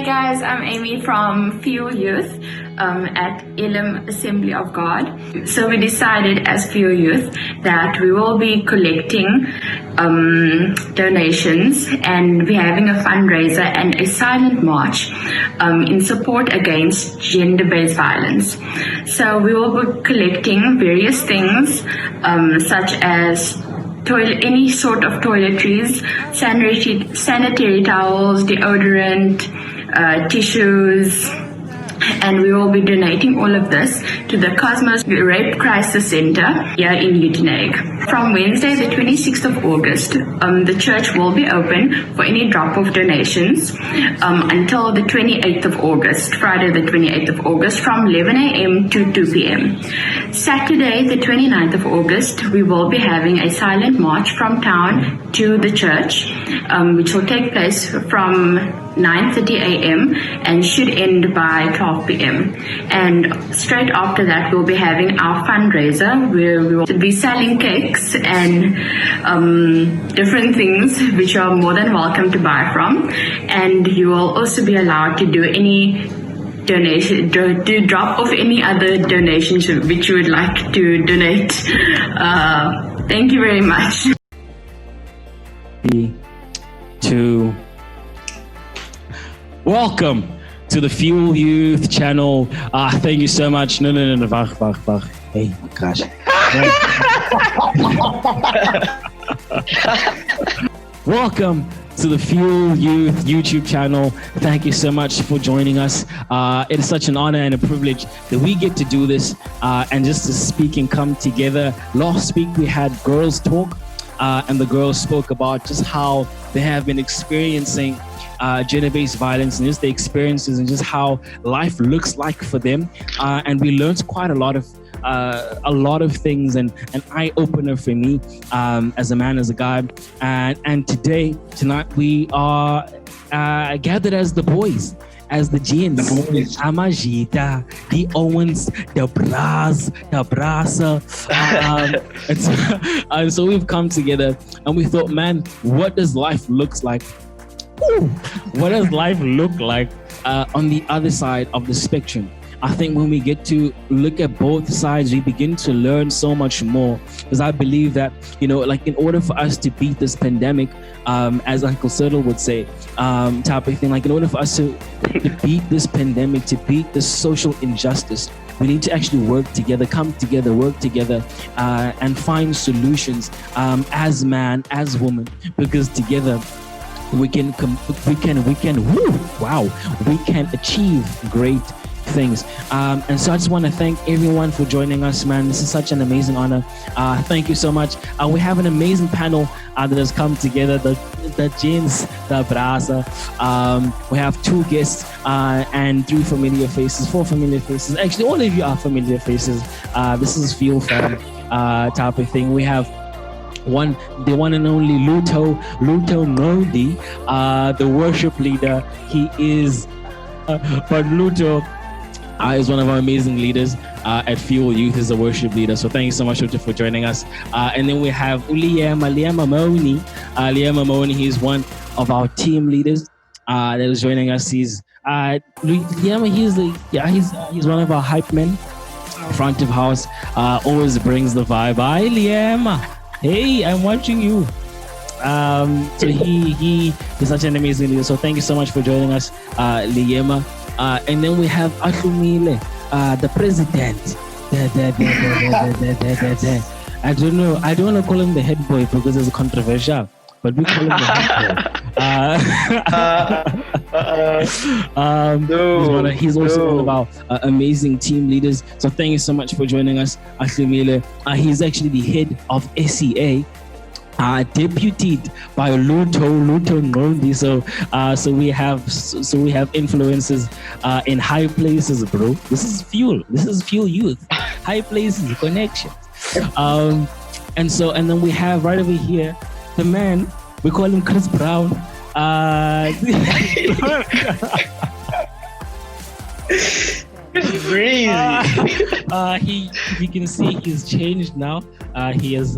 guys, I'm Amy from Fuel Youth at Elim Assembly of God. So we decided as Fuel Youth that we will be collecting donations, and we're having a fundraiser and a silent march in support against gender-based violence. So we will be collecting various things such as any sort of toiletries, sanitary towels, deodorant, tissues, and we will be donating all of this to the Cosmos Rape Crisis Center here in Uitenhage. From Wednesday, the 26th of August, the church will be open for any drop-off donations until the 28th of August, Friday the 28th of August, from 11 a.m. to 2 p.m. Saturday, the 29th of August, we will be having a silent march from town to the church, which will take place from 9:30 a.m. and should end by 12 p.m. And straight after that, we'll be having our fundraiser where we will be selling cakes and different things which you are more than welcome to buy from. And you will also be allowed to do any donation, to drop off any other donations which you would like to donate. Thank you very much. Welcome to the Fuel Youth channel. Thank you so much. No, wacht. Hey, gosh. Welcome to the Fuel Youth YouTube channel. Thank you so much for joining us. It is such an honor and a privilege that we get to do this and just to speak and come together. Last week we had girls talk and the girls spoke about just how they have been experiencing gender-based violence and just the experiences and just how life looks like for them. And we learned quite a lot of things and an eye-opener for me as a man, as a guy. And tonight we are gathered as the boys, as the Jeans, Amajita, the Owens, the Bras, the Brasa. And so we've come together and we thought, man, what does life look like? What does life look like on the other side of the spectrum? I think when we get to look at both sides, we begin to learn so much more. Because I believe that, in order for us to beat this pandemic, as Uncle Cyril would say, type of thing, in order for us to beat this pandemic, to beat this social injustice, we need to actually work together, come together, work together, and find solutions as man, as woman, because together we can achieve great things. And so I just want to thank everyone for joining us, man. This is such an amazing honor. Thank you so much. We have an amazing panel that has come together, the Jeans, the Brasa. We have 2 guests and 3 familiar faces, 4 familiar faces. Actually, all of you are familiar faces. This is Fuel Fam type of thing. We have the one and only Luto Nodi, the worship leader. He is, but Luto is one of our amazing leaders at Fuel Youth, is a worship leader. So thank you so much, Luto, for joining us. And then we have Liema Moni. He's one of our team leaders that is joining us. He's he's one of our hype men, front of house, always brings the vibe. Hi, Liema. Hey, I'm watching you. So he is such an amazing leader. So thank you so much for joining us, Liema. And then we have Atlumile, the president. I don't know. I don't want to call him the head boy because it's controversial, but we call him the head boy. He's also one of our amazing team leaders. So thank you so much for joining us, Atlumile. He's actually the head of SEA. Deputed by Luto Ngondi. So we have influences in high places, bro. This is Fuel Youth. High places, connections. And then we have right over here the man, we call him Chris Brown. It's crazy. You can see he's changed now. He has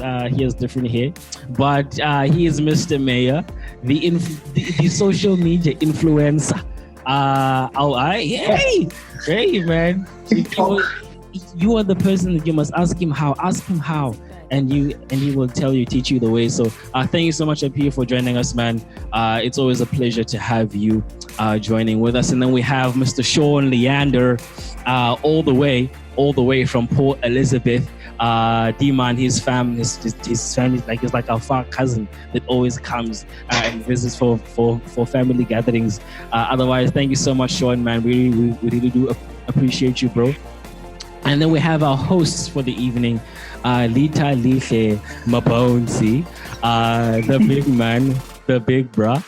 different hair, but he is Mr. Mayor, the social media influencer. Hey, man. You are the person that you must ask him how. Ask him how, and he will teach you the way. So, thank you so much, Apia, for joining us, man. It's always a pleasure to have you joining with us. And then we have Mr. Sean Leander, all the way from Port Elizabeth. D-Man, his family is like our far cousin that always comes and visits for family gatherings. Otherwise, thank you so much, Sean, man. We really do appreciate you, bro. And then we have our hosts for the evening, Lita Lihe Mabonsi, the big man, the big bruh.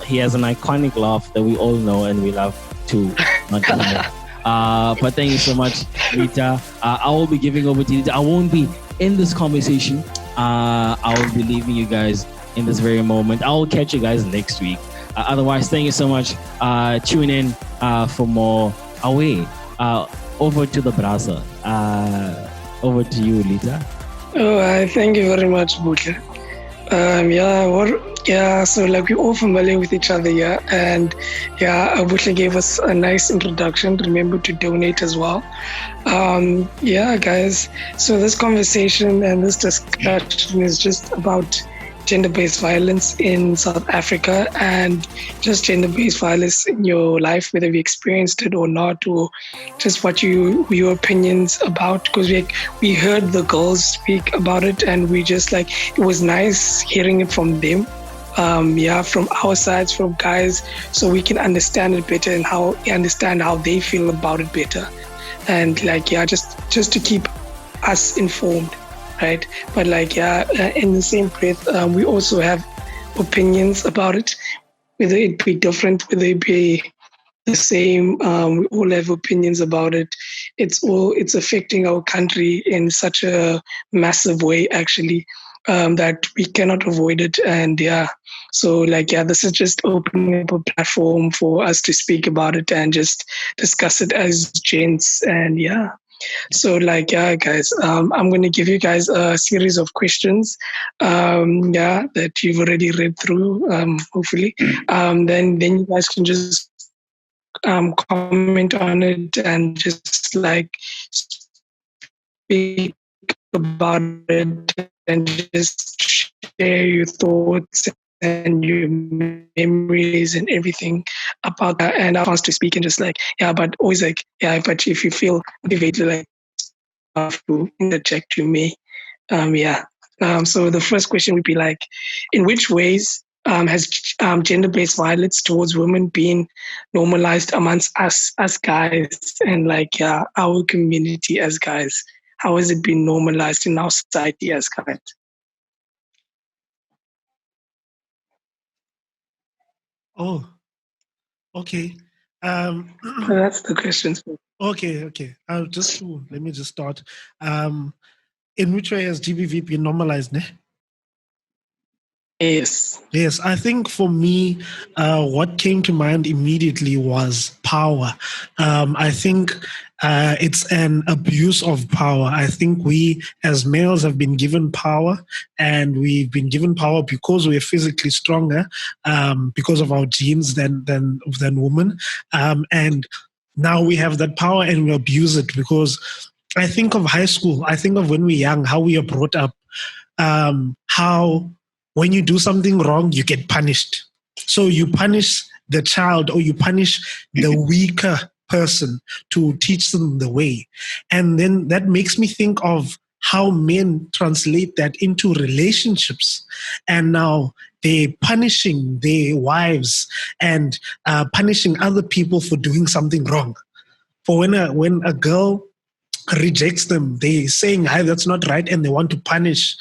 He has an iconic laugh that we all know and we love too. But thank you so much, Rita. I will be giving over to Rita. I won't be in this conversation. I will be leaving you guys in this very moment. I will catch you guys next week. Otherwise, thank you so much. Tune in for more. Away. Over to the brasa. Over to you, Lita. Oh, thank you very much, Butle. So like we're all familiar with each other, and Butle gave us a nice introduction. Remember to donate as well. Guys, so this conversation and this discussion is just about gender-based violence in South Africa and just gender-based violence in your life, whether we experienced it or not, or just what your opinions about, because we heard the girls speak about it and we just like, it was nice hearing it from them. From our sides, from guys, so we can understand it better and understand how they feel about it better. And just to keep us informed. Right, but in the same breath, we also have opinions about it, whether it be different, whether it be the same. We all have opinions about it. It's affecting our country in such a massive way, actually, that we cannot avoid it. And this is just opening up a platform for us to speak about it and just discuss it as gents. And so guys, I'm going to give you guys a series of questions that you've already read through, hopefully. Then you guys can just comment on it and just speak about it and just share your thoughts and your memories and everything about that, and I want to speak and just but always but if you feel motivated to interject, you may. So the first question would be in which ways has gender-based violence towards women been normalized amongst us as guys and our community as guys? How has it been normalized in our society as guys? Oh, okay. That's the question. Okay. Let me just start. In which way has GBV been normalized? Ne? Yes, I think for me, what came to mind immediately was power. I think it's an abuse of power. I think we as males have been given power, and we've been given power because we're physically stronger, because of our genes than women. And now we have that power and we abuse it, because I think of high school. I think of when we're young, how we are brought up, how when you do something wrong, you get punished. So you punish the child or you punish the weaker person to teach them the way. And then that makes me think of how men translate that into relationships. And now they're punishing their wives and punishing other people for doing something wrong. For when a girl rejects them, they're saying, "Hi, that's not right," and they want to punish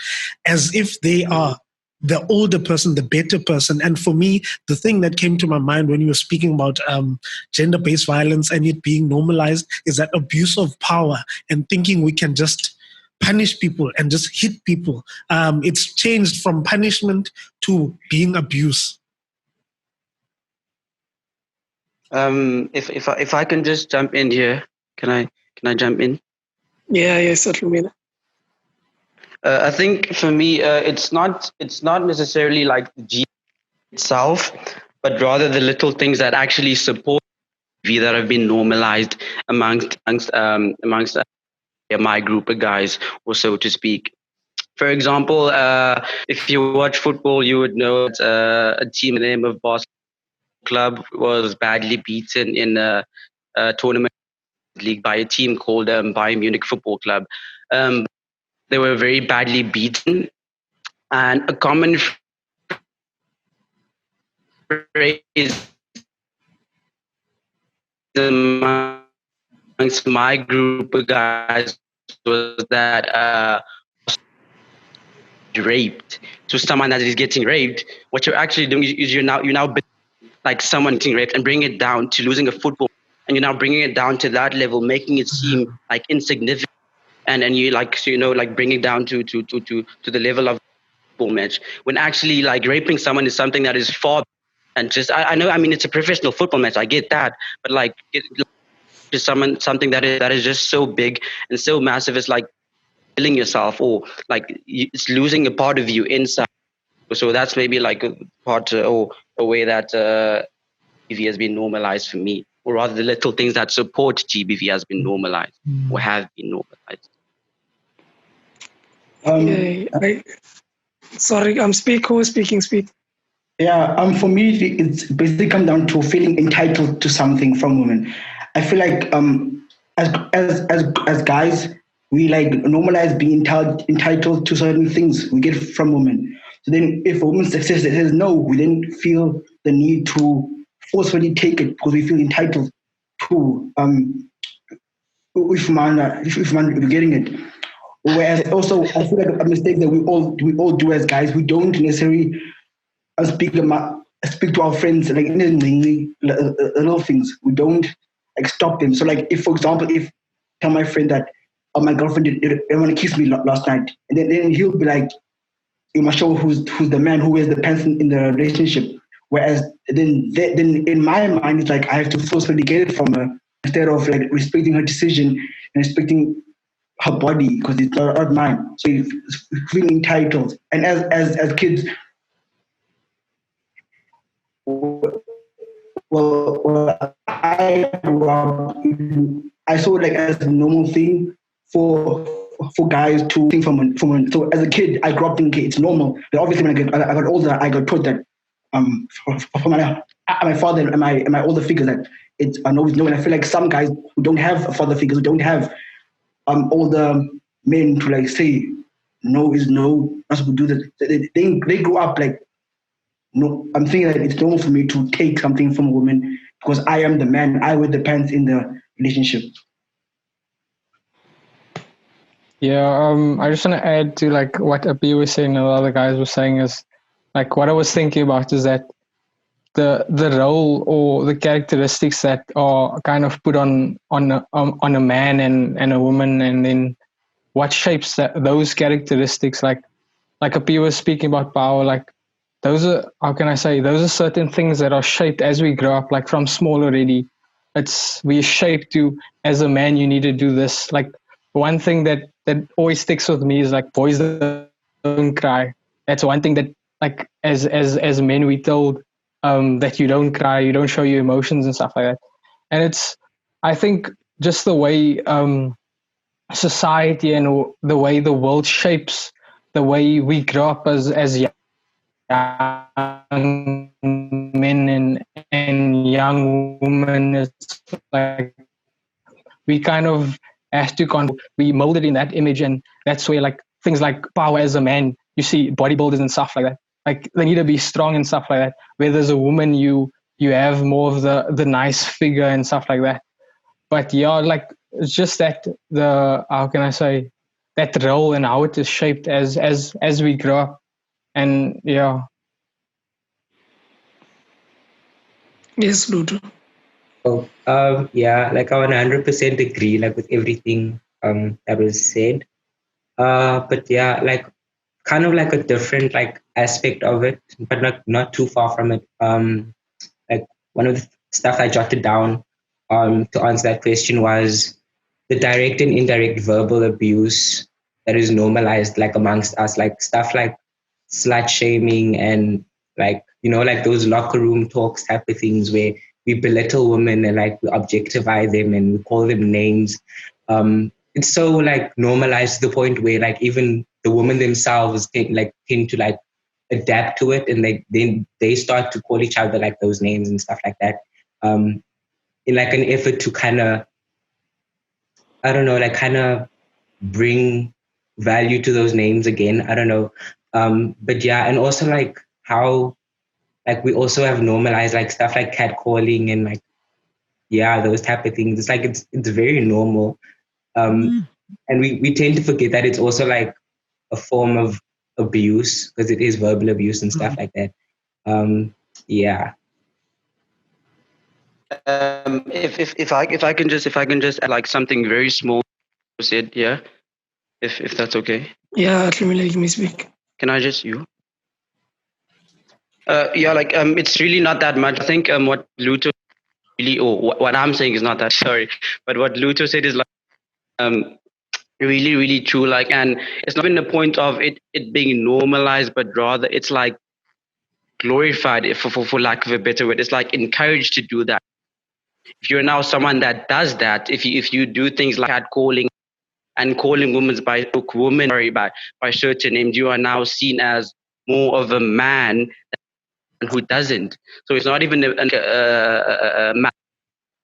as if they are the older person, the better person. And for me, the thing that came to my mind when you were speaking about gender-based violence and it being normalized is that abuse of power and thinking we can just punish people and just hit people. It's changed from punishment to being abuse. If I can just jump in here, can I jump in? Yeah, certainly. I think for me, it's not necessarily like the gene itself, but rather the little things that actually support GBV that have been normalized amongst my group of guys, or so to speak. For example, if you watch football, you would know that a team in the name of Barcelona Club was badly beaten in a tournament league by a team called Bayern Munich Football Club. Um, they were very badly beaten, and a common phrase amongst my group of guys was that raped. So someone that is getting raped, what you're actually doing is you're now like someone getting raped and bringing it down to losing a football, and you're now bringing it down to that level, making it seem like insignificant, and you like, so, like bringing it down to the level of football match, when actually like raping someone is something that is far, and just I know, I mean, it's a professional football match, I get that, but like to something that is just so big and so massive, it's like killing yourself, or like it's losing a part of you inside. So that's maybe like a part, or a way that GBV has been normalized for me, or rather the little things that support GBV has been normalized, or have been normalized. Sorry, speak. Yeah, for me, it's basically come down to feeling entitled to something from women. I feel like as guys, we like normalize being entitled to certain things we get from women. So then, if a woman says no, we then feel the need to forcefully take it because we feel entitled to if man getting it. Whereas also, I feel like a mistake that we all do as guys, we don't necessarily speak to our friends like innocently, little things. We don't like stop them. So like, if for example, if I tell my friend that, oh, my girlfriend didn't want to kiss me last night, and then he'll be like, you must show who's the man, who wears the pants in the relationship. Whereas then in my mind, it's like I have to forcefully get it from her instead of like respecting her decision and respecting her body, because it's not mine. So you feel entitled. And as kids, well, I saw it like as a normal thing for guys to think from women. So as a kid, I grew up thinking it's normal. But obviously, when I got older, I got taught that from my father and my older figures that it's always no. And I feel like some guys who don't have father figures, who don't have older men to like say no is no, not supposed to do that. They grew up like, no, I'm thinking that it's normal for me to take something from a woman because I am the man. I wear the pants in the relationship. Yeah, I just want to add to like what Api was saying and the other guys were saying is like what I was thinking about is that the role or the characteristics that are kind of put on a man and a woman, and then what shapes those characteristics, like Api was speaking about power, like those are, how can I say, those are certain things that are shaped as we grow up, like from small already. We're shaped to, as a man, you need to do this. Like one thing that always sticks with me is like boys don't cry. That's one thing that like as men we told that you don't cry, you don't show your emotions and stuff like that. And it's, I think, just the way society and the way the world shapes the way we grow up as young men and young women. It's like we kind of have to we molded in that image, and that's where like things like power as a man, you see bodybuilders and stuff like that, like they need to be strong and stuff like that. Where there's a woman, you have more of the nice figure and stuff like that. But yeah, like it's just that the, how can I say, that role and how it is shaped as we grow up. And yeah. Yes, Ludo. Oh, yeah, like I 100% agree, like with everything that was said. But yeah, like kind of like a different like aspect of it, but not too far from it. Like one of the stuff I jotted down to answer that question was the direct and indirect verbal abuse that is normalized like amongst us, like stuff like slut shaming and like like those locker room talks type of things where we belittle women and like we objectify them and we call them names. It's so like normalized to the point where like even the women themselves tend to like adapt to it, and they start to call each other like those names and stuff like that, in like an effort to kind of, I don't know, like kind of bring value to those names again. I don't know. But yeah, and also like how like we also have normalized like stuff like catcalling and like, yeah, those type of things. It's like it's very normal. And we tend to forget that it's also like a form of abuse, because it is verbal abuse and stuff like that. Yeah. If I can just add like something very small said, yeah, if that's okay. Yeah, let me speak. Can I just you? Yeah, like it's really not that much. I think what Luto really, or what I'm saying is not that sorry, but what Luto said is like um really really true. Like, and it's not even the point of it being normalized, but rather it's like glorified, for lack of a better word. It's like encouraged to do that. If you're now someone that does that, if you do things like catcalling and calling women sorry by certain names, you are now seen as more of a man who doesn't. So it's not even a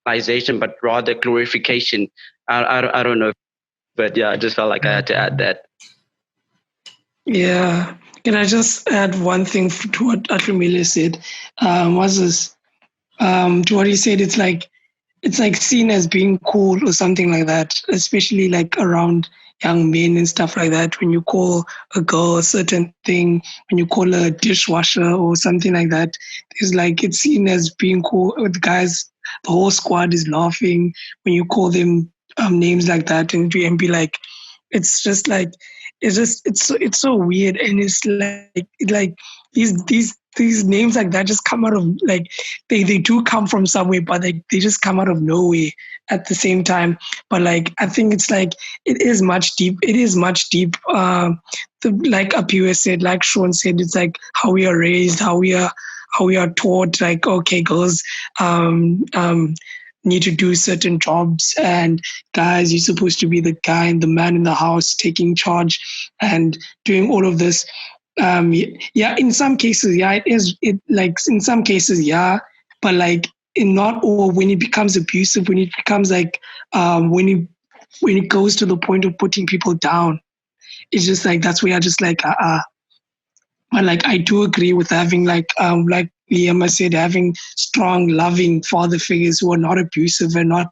marginalization, but rather glorification. I don't know, but yeah, I just felt like I had to add that. Yeah. Can I just add one thing to what Atlumile said? Was this to what he said? It's like seen as being cool or something like that, especially like around young men and stuff like that. When you call a girl a certain thing, when you call her a dishwasher or something like that, it's like it's seen as being cool. With guys, the whole squad is laughing when you call them names like that, and be like, it's just like it's so weird, and it's like these names like that just come out of like they do come from somewhere, but they just come out of nowhere at the same time. But like I think it's like it is much deep. It is much deep. Like Apiwa said, like Sean said, it's like how we are raised, how we are taught. Like okay, girls, need to do certain jobs, and guys, you're supposed to be the guy and the man in the house taking charge and doing all of this. Yeah, in some cases, yeah, it is. It like in some cases, yeah, but like in not all. When it becomes abusive, when it becomes like when it goes to the point of putting people down, it's just like that's where I just like. But like I do agree with having like Liam said, having strong, loving father figures who are not abusive and not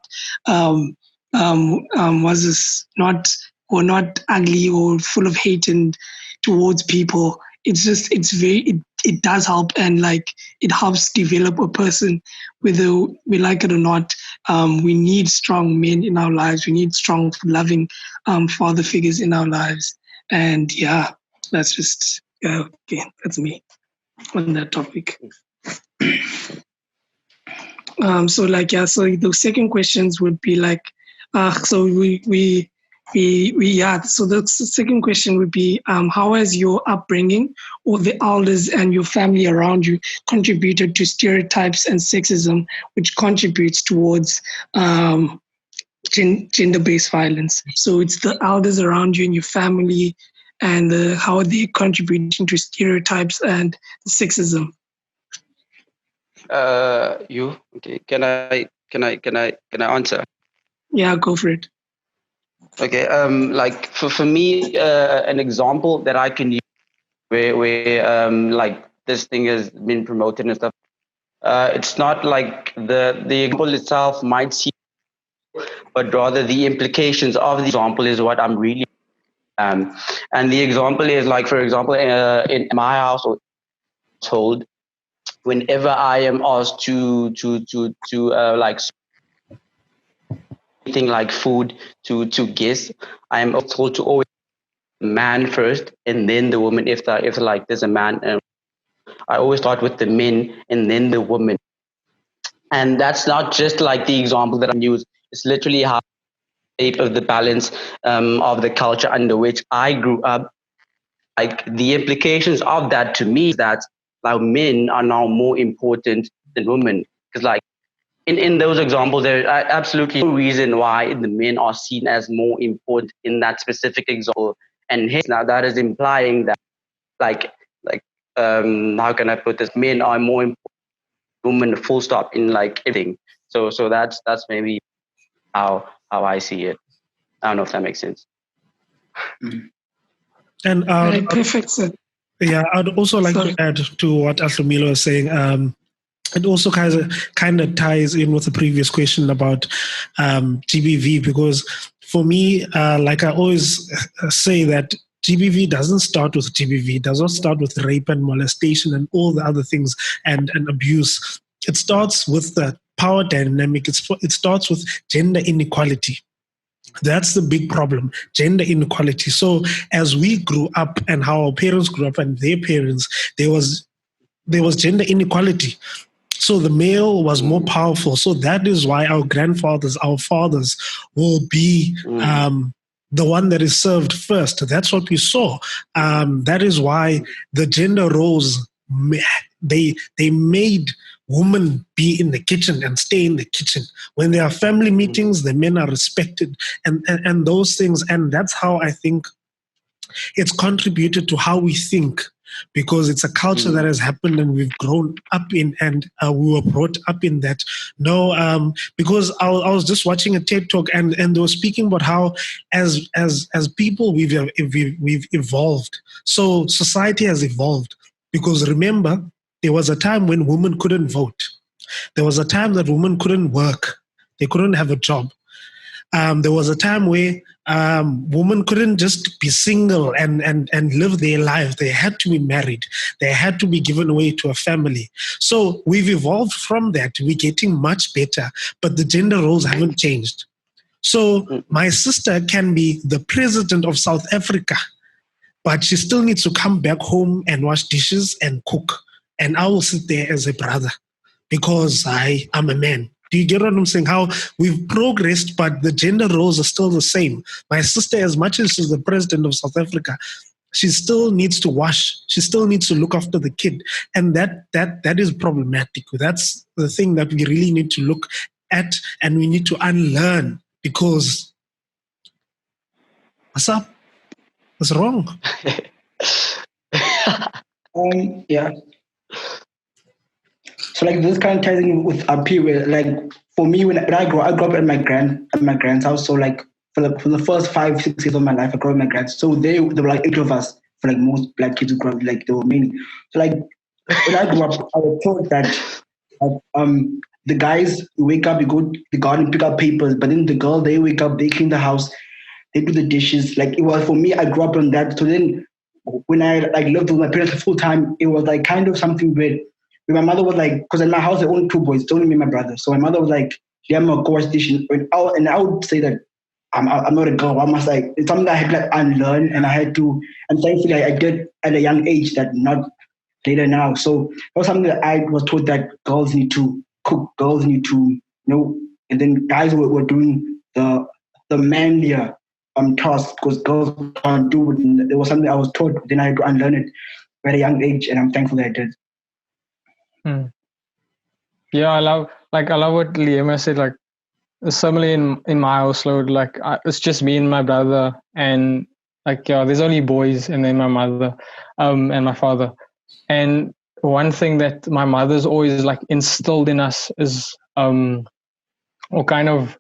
was this not or not ugly or full of hate and towards people. It's just it does help, and like it helps develop a person, whether we like it or not. We need strong men in our lives. We need strong, loving father figures in our lives. And yeah, that's just okay. That's me on that topic. So like yeah, so the second questions would be like, so we yeah. So the second question would be, how has your upbringing or the elders and your family around you contributed to stereotypes and sexism, which contributes towards gender-based violence? So it's the elders around you and your family, and how are they contributing to stereotypes and sexism? You okay? Can I answer? Yeah, go for it. Okay. Like for me, an example that I can use where like this thing has been promoted and stuff. It's not like the example itself might seem, but rather the implications of the example is what I'm really. And the example is like, for example, in my household, whenever I am asked to like anything like food to guess, I am told to always man first and then the woman. If like there's a man, I always start with the men and then the woman. And that's not just like the example that I'm using. It's literally how shape of the balance of the culture under which I grew up. Like the implications of that to me is that like men are now more important than women. Because like in those examples, there are absolutely no reason why the men are seen as more important in that specific example. And hence now that is implying that like like how can I put this? Men are more important than women, full stop, in like everything. So that's maybe how I see it. I don't know if that makes sense. And Right, perfect, sir. yeah, I'd also like Sorry. to add to what Ahlumilo was saying. It also kind of ties in with the previous question about GBV, because for me, like I always say, that GBV doesn't start with GBV. It does not start with rape and molestation and all the other things and abuse. It starts with the power dynamic. It starts with gender inequality. That's the big problem, gender inequality. So as we grew up and how our parents grew up and their parents, there was gender inequality. So the male was more powerful. So that is why our grandfathers, our fathers will be the one that is served first. That's what we saw. That is why the gender roles, they made women be in the kitchen and stay in the kitchen. When there are family meetings, the men are respected and those things. And that's how I think it's contributed to how we think, because it's a culture that has happened and we've grown up in, and we were brought up in that. No, because I was just watching a TED talk and they were speaking about how as people we've evolved. So society has evolved, because remember, there was a time when women couldn't vote. There was a time that women couldn't work. They couldn't have a job. There was a time where women couldn't just be single and live their life. They had to be married. They had to be given away to a family. So we've evolved from that. We're getting much better, but the gender roles haven't changed. So my sister can be the president of South Africa, but she still needs to come back home and wash dishes and cook. And I will sit there as a brother because I am a man. Do you get what I'm saying? How we've progressed, but the gender roles are still the same. My sister, as much as she's the president of South Africa, she still needs to wash. She still needs to look after the kid. And that is problematic. That's the thing that we really need to look at, and we need to unlearn, because what's up? What's wrong? Yeah. So like this kind of ties in with up here, where like for me when I grew up at my grand's house. So like for the first 5-6 years of my life, I grew up at my grand's. So there were like 8 of us. For like most black kids who grew up, like there were many. So like when I grew up, I was taught that the guys wake up, you go to the garden, pick up papers, but then the girl, they wake up, they clean the house, they do the dishes. Like it was for me, I grew up on that. So then when I like lived with my parents full time, it was like kind of something weird. My mother was like, because in my house there were only 2 boys, it's only me and my brother. So my mother was like, yeah, I'm a course dish. And I would say that I'm not a girl. I must like, it's something that I had to like unlearn, and I had to, and thankfully I did at a young age, that not later now. So that was something that I was taught, that girls need to cook, girls need to, and then guys were doing the manlier tasks, because girls can't do it. It was something I was taught, then I had to unlearn it at a young age, and I'm thankful that I did. Yeah, I love what Liam said. Like similarly in my household, like it's just me and my brother, and like there's only boys, and then my mother, and my father. And one thing that my mother's always like instilled in us is or kind of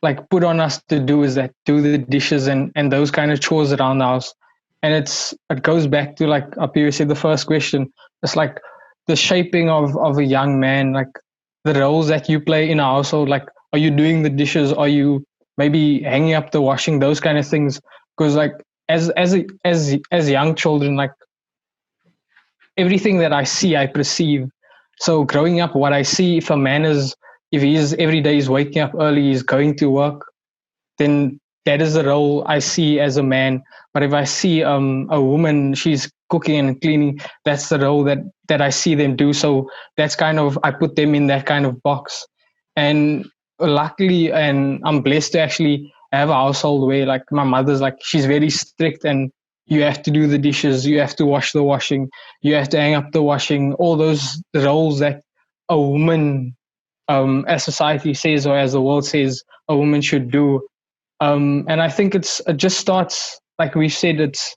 like put on us to do, is that do the dishes and those kind of chores around the house. And it goes back to like up here, you said the first question. It's like the shaping of a young man, like the roles that you play in a household. Like, are you doing the dishes? Are you maybe hanging up the washing? Those kind of things. Because like as young children, like everything that I see, I perceive. So growing up, what I see, if he is every day is waking up early, he's going to work, then that is the role I see as a man. But if I see a woman, she's cooking and cleaning, that's the role that I see them do. So that's kind of, I put them in that kind of box. And luckily, and I'm blessed to actually have a household where like my mother's like, she's very strict, and you have to do the dishes, you have to wash the washing, you have to hang up the washing, all those roles that a woman, as society says or as the world says, a woman should do. And I think it just starts, like we said, it's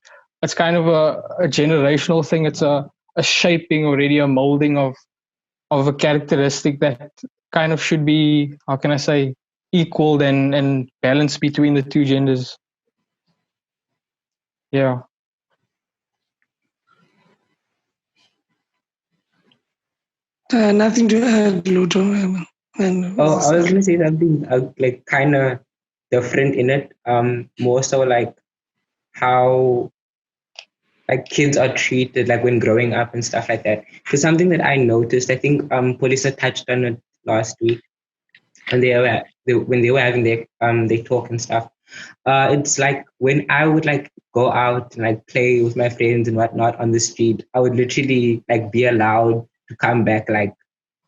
kind of a generational thing. It's a shaping already, a molding of a characteristic that kind of should be, how can I say, equal and balanced between the two genders. Yeah. Nothing to add, Luto. Oh, I was gonna say something like kind of different in it. More so like how like kids are treated like when growing up and stuff like that. Because something that I noticed, I think Polisa touched on it last week when they were having their talk and stuff. It's like when I would like go out and like play with my friends and whatnot on the street, I would literally like be allowed to come back like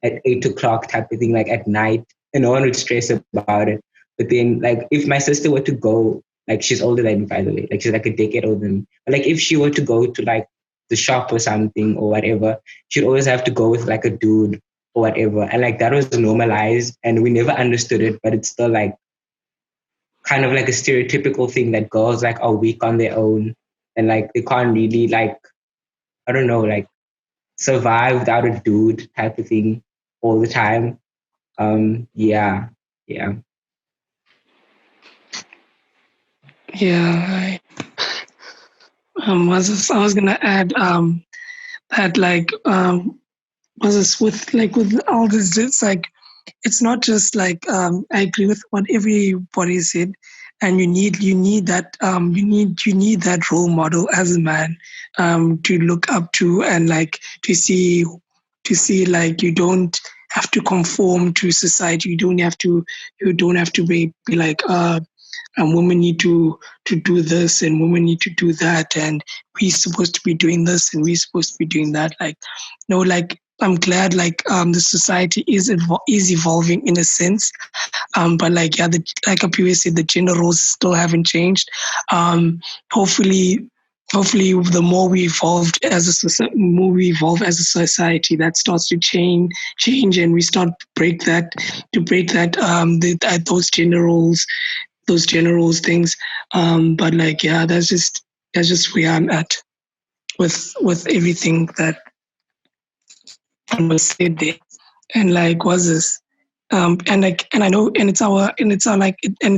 at 8 o'clock type of thing, like at night, and no one would stress about it. But then, like, if my sister were to go, like, she's older than me, by the way, like, she's like a decade older than me. But, like, if she were to go to, like, the shop or something or whatever, she'd always have to go with, like, a dude or whatever. And, like, that was normalized and we never understood it, but it's still, like, kind of like a stereotypical thing that girls, like, are weak on their own and, like, they can't really, like, I don't know, like, survive without a dude type of thing all the time. Yeah. Yeah. I was gonna add that like was this with all this, it's like it's not just like I agree with what everybody said, and you need that you need that role model as a man to look up to, and like to see like you don't have to conform to society. You don't have to be like and women need to do this and women need to do that, and we're supposed to be doing this and we're supposed to be doing that. Like, no, like I'm glad like the society is evolving in a sense, but like yeah, like Apiwe said, the gender roles still haven't changed. Hopefully, the more we more we evolve as a society, that starts to change, and we start to break that those gender roles things. But like yeah, that's just where I'm at with everything that was said there. And like was this and I know and it's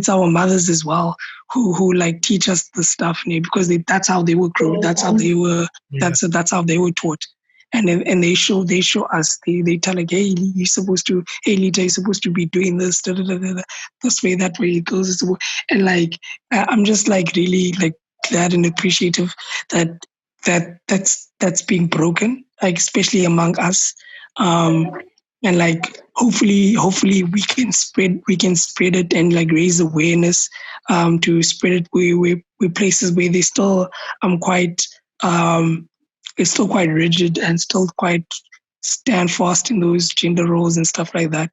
our mothers as well who like teach us the stuff, because that's how they were grown, that's how they were that's how they were taught. And they show us, they tell like, hey, you're supposed to, hey Lita, you're supposed to be doing this, da, da, da, da, da, this way, that way it goes. And like I'm just like really like glad and appreciative that that's being broken, like especially among us. And like hopefully we can spread it and like raise awareness to spread it where places where they still quite it's still quite rigid and still quite stand fast in those gender roles and stuff like that.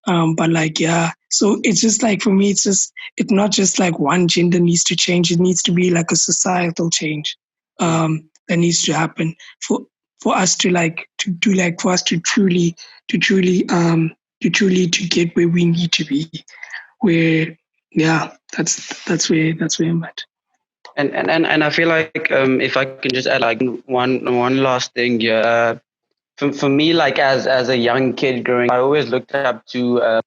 But like yeah, so it's just like for me, it's not just like one gender needs to change. It needs to be like a societal change that needs to happen for us to like to do like for us to truly to get where we need to be. Where yeah, that's where I'm at. And I feel like if I can just add like one last thing, yeah. For me, like as a young kid growing, I always looked up to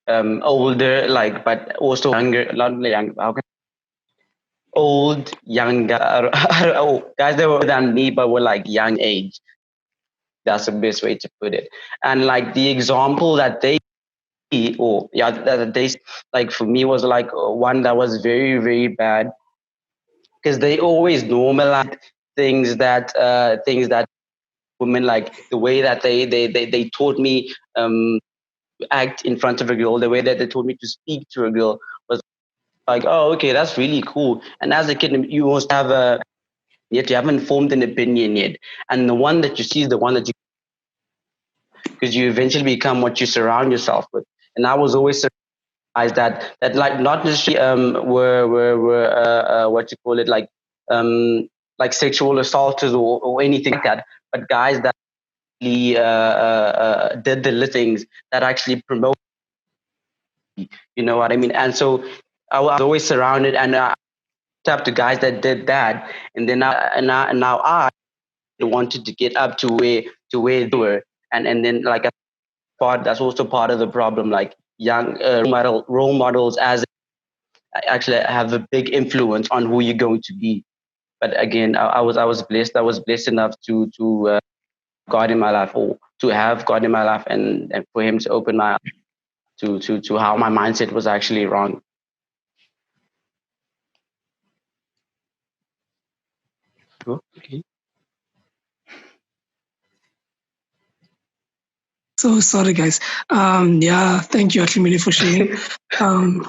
older, like but also younger, not young. How can old, younger, guys that were older than me but were like young age. That's the best way to put it. And like the example that they or yeah that they like for me was like one that was very very bad, because they always normalize things that women, like the way that they taught me to act in front of a girl, the way that they taught me to speak to a girl was like, oh okay, that's really cool. And as a kid you must have a yet you haven't formed an opinion yet, and the one that you see is the one that you, because you eventually become what you surround yourself with. And I was always surprised that like not necessarily were what you call it, like like sexual assaulters or anything like that, but guys that really, did the things that actually promote. You know what I mean? And so I was always surrounded, and up to guys that did that, and then now I wanted to get up to where they were, and then like a part that's also part of the problem. Like young role models as actually have a big influence on who you're going to be. But again, I was blessed. I was blessed enough to God in my life, or to have God in my life, and for Him to open my eyes to how my mindset was actually wrong. Okay. So sorry, guys. Yeah, thank you, Atlimili, for sharing. Um,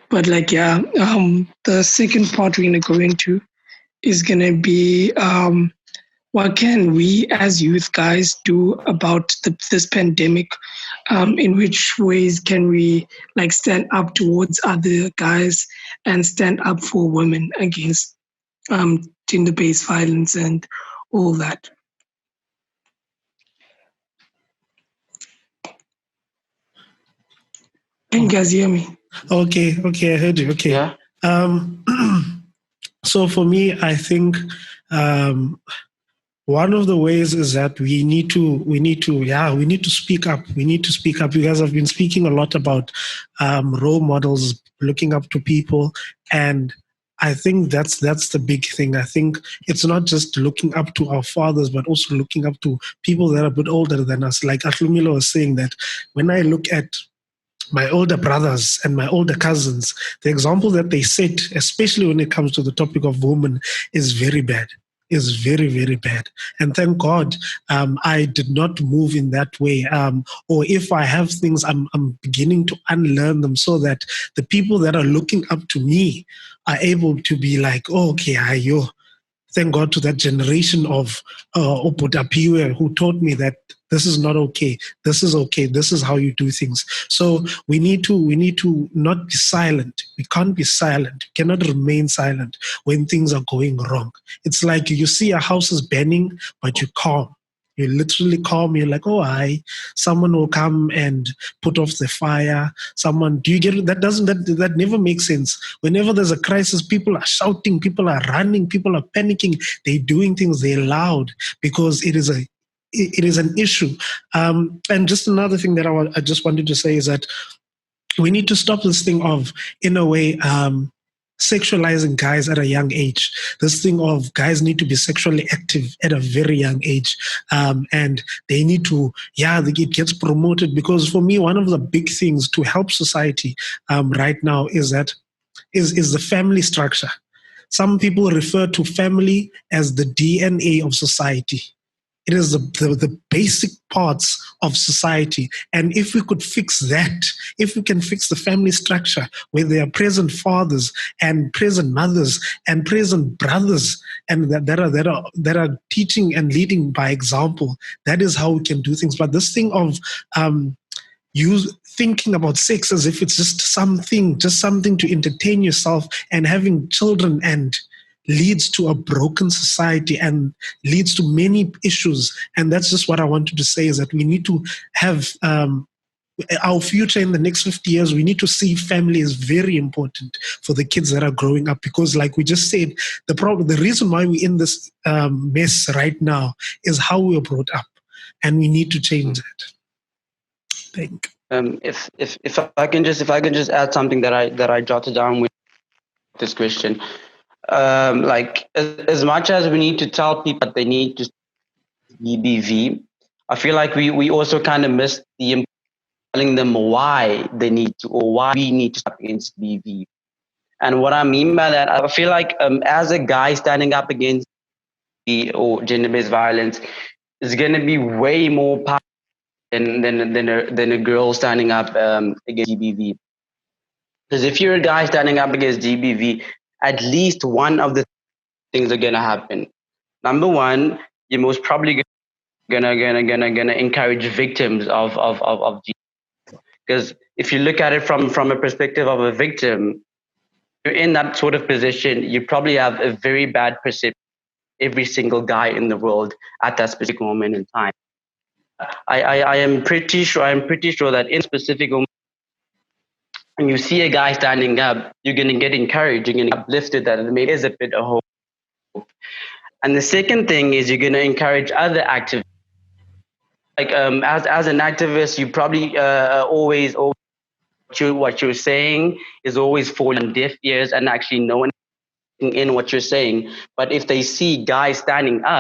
but like, yeah, the second part we're gonna go into is gonna be what can we as youth guys do about this pandemic? In which ways can we like stand up towards other guys and stand up for women against gender-based violence and all that? Can you guys hear me? Okay, I heard you. Okay. Yeah. Um, so for me, I think one of the ways is that we need to speak up. We need to speak up. You guys have been speaking a lot about role models, looking up to people, and I think that's the big thing. I think it's not just looking up to our fathers, but also looking up to people that are a bit older than us. Like Atlumilo was saying, that when I look at my older brothers and my older cousins, the example that they set, especially when it comes to the topic of women, is very bad. Is very, very bad. And thank God I did not move in that way. Or if I have things, I'm beginning to unlearn them so that the people that are looking up to me are able to be like, oh, okay, ayo. Thank God to that generation of Opotapiwe who taught me that this is not okay. This is okay. This is how you do things. So we need to not be silent. We can't be silent. We cannot remain silent when things are going wrong. It's like you see a house is burning, but you're calm. You're literally calm. You're like, oh, someone will come and put off the fire. Do you get it? That never makes sense. Whenever there's a crisis, people are shouting, people are running, people are panicking. They're doing things, they're loud because it is an issue. And just another thing that I just wanted to say is that we need to stop this thing of, in a way, sexualizing guys at a young age. This thing of guys need to be sexually active at a very young age. And they need to, it gets promoted, because for me, one of the big things to help society right now is the family structure. Some people refer to family as the DNA of society. It is the basic parts of society. And if we could fix that, if we can fix the family structure where there are present fathers and present mothers and present brothers, and that are teaching and leading by example, that is how we can do things. But this thing of you thinking about sex as if it's just something to entertain yourself, and having children, and leads to a broken society and leads to many issues. And that's just what I wanted to say, is that we need to have our future in the next 50 years. We need to see family is very important for the kids that are growing up, because like we just said, the reason why we're in this mess right now is how we were brought up, and we need to change that. Thank you. If I can just add something that I jotted down with this question. Like as much as we need to tell people that they need to GBV, I feel like we also kind of miss the telling them why they need to, or why we need to stop against BV. And what I mean by that, I feel like as a guy standing up against or gender-based violence is going to be way more powerful than a girl standing up against GBV. Because if you're a guy standing up against GBV, at least one of the things are gonna happen. Number one, you're most probably gonna encourage victims of GBV. Because if you look at it from a perspective of a victim, you're in that sort of position, you probably have a very bad perception of every single guy in the world at that specific moment in time. I am pretty sure that in specific moment, when you see a guy standing up, you're going to get encouraged, you're going to get uplifted that maybe is a bit of hope. And the second thing is you're going to encourage other activists. Like as an activist, you probably always what you're saying is always falling on deaf ears, and actually no one in what you're saying. But if they see guys standing up,